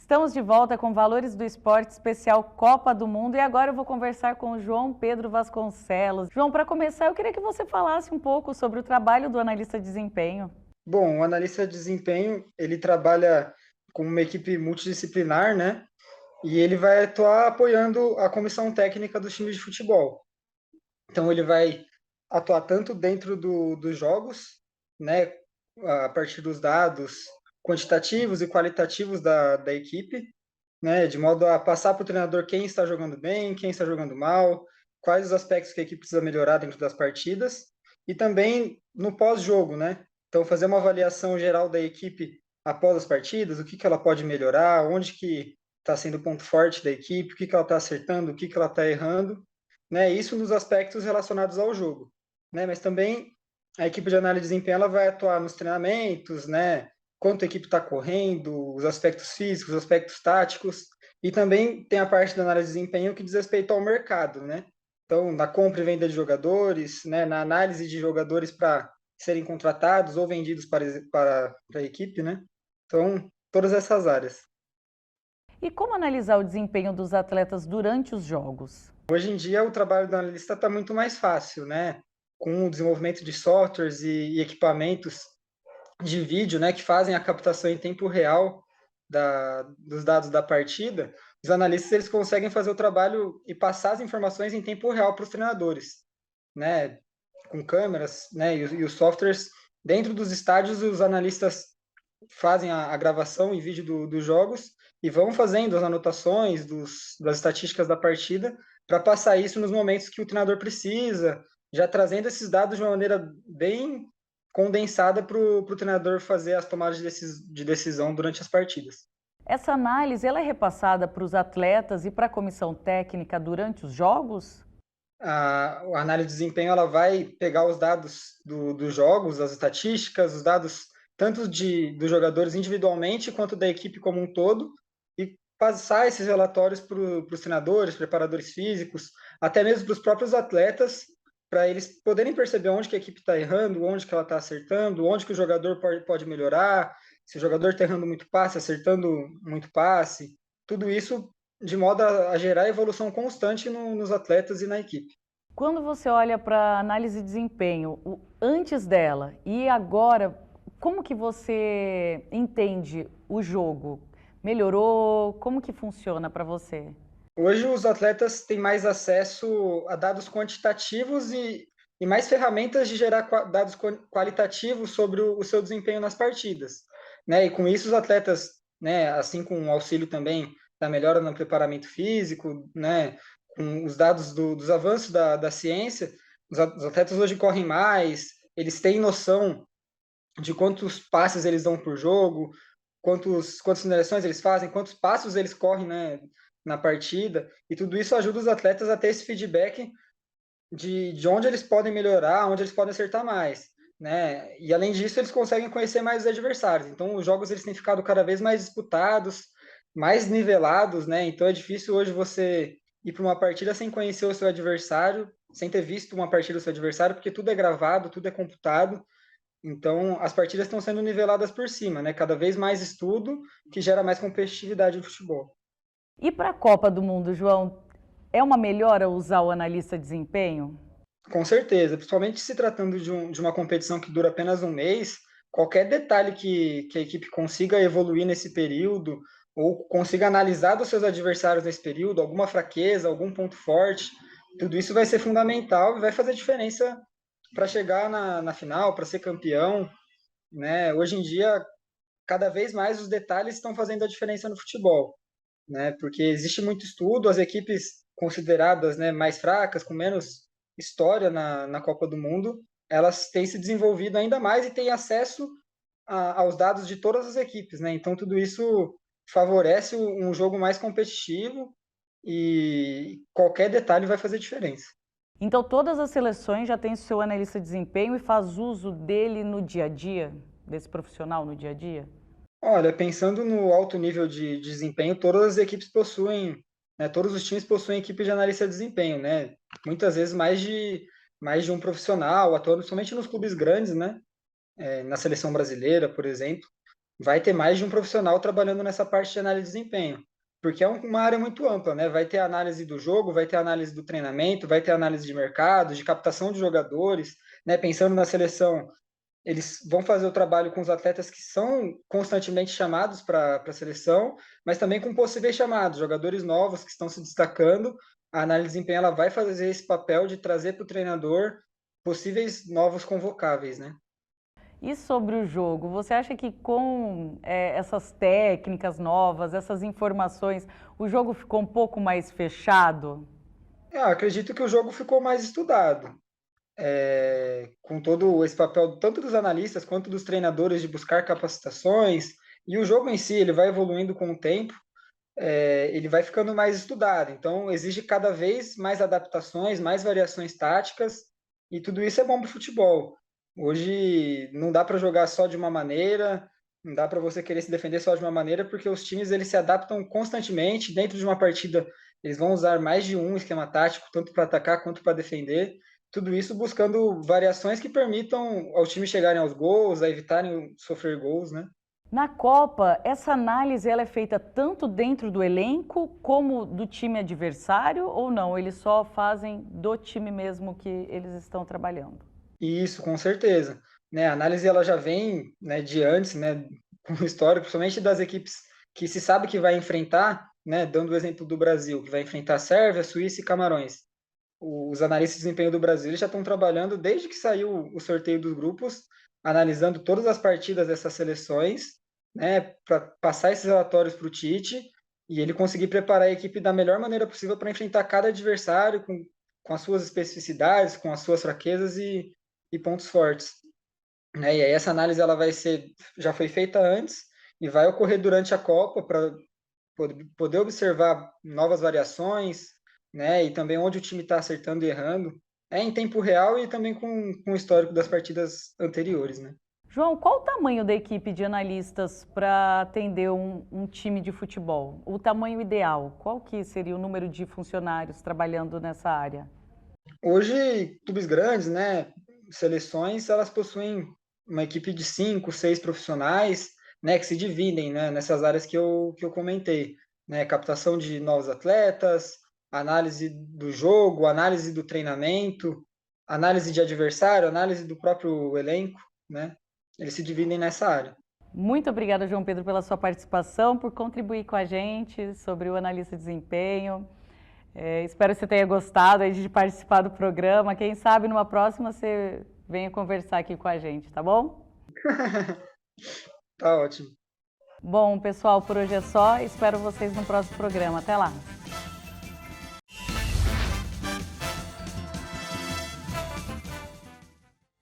Estamos de volta com Valores do Esporte especial Copa do Mundo e agora eu vou conversar com o João Pedro Vasconcelos. João, para começar, eu queria que você falasse um pouco sobre o trabalho do analista de desempenho. Bom, o analista de desempenho, ele trabalha com uma equipe multidisciplinar, né? E ele vai atuar apoiando a comissão técnica dos times de futebol. Então, ele vai atuar tanto dentro dos jogos, né? A partir dos dados quantitativos e qualitativos da equipe, né? De modo a passar para o treinador quem está jogando bem, quem está jogando mal, quais os aspectos que a equipe precisa melhorar dentro das partidas, e também no pós-jogo, né? Então, fazer uma avaliação geral da equipe após as partidas, o que que ela pode melhorar, onde que está sendo o ponto forte da equipe, o que que ela está acertando, o que que ela está errando, né? Isso nos aspectos relacionados ao jogo, né? Mas também a equipe de análise de desempenho ela vai atuar nos treinamentos, né? Quanto a equipe está correndo, os aspectos físicos, os aspectos táticos, e também tem a parte da análise de desempenho que diz respeito ao mercado, né? Então, na compra e venda de jogadores, né? Na análise de jogadores para serem contratados ou vendidos para a equipe, né? Então, todas essas áreas. E como analisar o desempenho dos atletas durante os jogos? Hoje em dia, o trabalho do analista está muito mais fácil, né? Com o desenvolvimento de softwares e equipamentos de vídeo, né, que fazem a captação em tempo real dos dados da partida, os analistas eles conseguem fazer o trabalho e passar as informações em tempo real para os treinadores, né, com câmeras, né, e os softwares dentro dos estádios, os analistas fazem a gravação em vídeo dos jogos e vão fazendo as anotações das estatísticas da partida para passar isso nos momentos que o treinador precisa, já trazendo esses dados de uma maneira bem condensada para o treinador fazer as tomadas de decisão durante as partidas. Essa análise ela é repassada para os atletas e para a comissão técnica durante os jogos? A análise de desempenho ela vai pegar os dados dos jogos, as estatísticas, os dados tanto dos jogadores individualmente quanto da equipe como um todo, e passar esses relatórios para os treinadores, preparadores físicos, até mesmo para os próprios atletas, para eles poderem perceber onde que a equipe está errando, onde que ela está acertando, onde que o jogador pode melhorar, se o jogador está errando muito passe, acertando muito passe, tudo isso de modo a gerar evolução constante nos atletas e na equipe. Quando você olha para a análise de desempenho, antes dela e agora, como que você entende o jogo? Melhorou? Como que funciona para você? Hoje os atletas têm mais acesso a dados quantitativos e mais ferramentas de gerar dados qualitativos sobre o seu desempenho nas partidas, né? E com isso os atletas, né, assim com o auxílio também da melhora no preparamento físico, né, com os dados dos avanços da ciência, os atletas hoje correm mais, eles têm noção de quantos passes eles dão por jogo, quantas finalizações eles fazem, quantos passos eles correm, né, na partida, e tudo isso ajuda os atletas a ter esse feedback de onde eles podem melhorar, onde eles podem acertar mais, né? E além disso, eles conseguem conhecer mais os adversários. Então, os jogos eles têm ficado cada vez mais disputados, mais nivelados, né? Então, é difícil hoje você ir para uma partida sem conhecer o seu adversário, sem ter visto uma partida do seu adversário, porque tudo é gravado, tudo é computado. Então, as partidas estão sendo niveladas por cima, né? Cada vez mais estudo que gera mais competitividade no futebol. E para a Copa do Mundo, João, é uma melhora usar o analista de desempenho? Com certeza, principalmente se tratando de uma competição que dura apenas um mês, qualquer detalhe que a equipe consiga evoluir nesse período, ou consiga analisar dos seus adversários nesse período, alguma fraqueza, algum ponto forte, tudo isso vai ser fundamental e vai fazer diferença para chegar na final, para ser campeão, né? Hoje em dia, cada vez mais os detalhes estão fazendo a diferença no futebol, né? Porque existe muito estudo, as equipes consideradas, né, mais fracas, com menos história na Copa do Mundo, elas têm se desenvolvido ainda mais e têm acesso aos dados de todas as equipes, né? Então tudo isso favorece um jogo mais competitivo e qualquer detalhe vai fazer diferença. Então, todas as seleções já têm seu analista de desempenho e faz uso dele no dia a dia, desse profissional no dia a dia? Olha, pensando no alto nível de desempenho, todas as equipes possuem, né, todos os times possuem equipe de analista de desempenho, né? Muitas vezes mais de um profissional, atuando somente nos clubes grandes, né? Na seleção brasileira, por exemplo. vai ter mais de um profissional trabalhando nessa parte de análise de desempenho, porque é uma área muito ampla, né? Vai ter análise do jogo, vai ter análise do treinamento, vai ter análise de mercado, de captação de jogadores, né? Pensando na seleção, eles vão fazer o trabalho com os atletas que são constantemente chamados para a seleção, mas também com possíveis chamados, jogadores novos que estão se destacando. A análise de desempenho ela vai fazer esse papel de trazer para o treinador possíveis novos convocáveis, né? E sobre o jogo, você acha que com essas técnicas novas, essas informações, o jogo ficou um pouco mais fechado? Acredito que o jogo ficou mais estudado, com todo esse papel tanto dos analistas quanto dos treinadores de buscar capacitações, e o jogo em si ele vai evoluindo com o tempo, ele vai ficando mais estudado. Então, exige cada vez mais adaptações, mais variações táticas, e tudo isso é bom para o futebol. Hoje não dá para jogar só de uma maneira, não dá para você querer se defender só de uma maneira, porque os times eles se adaptam constantemente. Dentro de uma partida, eles vão usar mais de um esquema tático, tanto para atacar quanto para defender. Tudo isso buscando variações que permitam aos times chegarem aos gols, a evitarem sofrer gols, né? Na Copa, essa análise ela é feita tanto dentro do elenco como do time adversário ou não? Eles só fazem do time mesmo que eles estão trabalhando? Isso, com certeza. Né, a análise ela já vem, né, de antes, né, com o histórico, principalmente das equipes que se sabe que vai enfrentar, né, dando o exemplo do Brasil, que vai enfrentar Sérvia, Suíça e Camarões. Os analistas de desempenho do Brasil eles já estão trabalhando desde que saiu o sorteio dos grupos, analisando todas as partidas dessas seleções, né, para passar esses relatórios para o Tite e ele conseguir preparar a equipe da melhor maneira possível para enfrentar cada adversário com as suas especificidades, com as suas fraquezas e pontos fortes, né? E aí essa análise ela vai ser, já foi feita antes e vai ocorrer durante a Copa para poder observar novas variações, né? E também onde o time está acertando e errando, em tempo real e também com o histórico das partidas anteriores, né? João, qual o tamanho da equipe de analistas para atender um time de futebol? O tamanho ideal? Qual que seria o número de funcionários trabalhando nessa área? Hoje, clubes grandes, né, seleções, elas possuem uma equipe de 5, 6 profissionais, né, que se dividem, né, nessas áreas que eu comentei, né, captação de novos atletas, análise do jogo, análise do treinamento, análise de adversário, análise do próprio elenco, né, eles se dividem nessa área. Muito obrigada, João Pedro, pela sua participação, por contribuir com a gente sobre o analista de desempenho. Espero que você tenha gostado de participar do programa. Quem sabe numa próxima você venha conversar aqui com a gente, tá bom? Tá ótimo. Bom, pessoal, por hoje é só. Espero vocês no próximo programa. Até lá!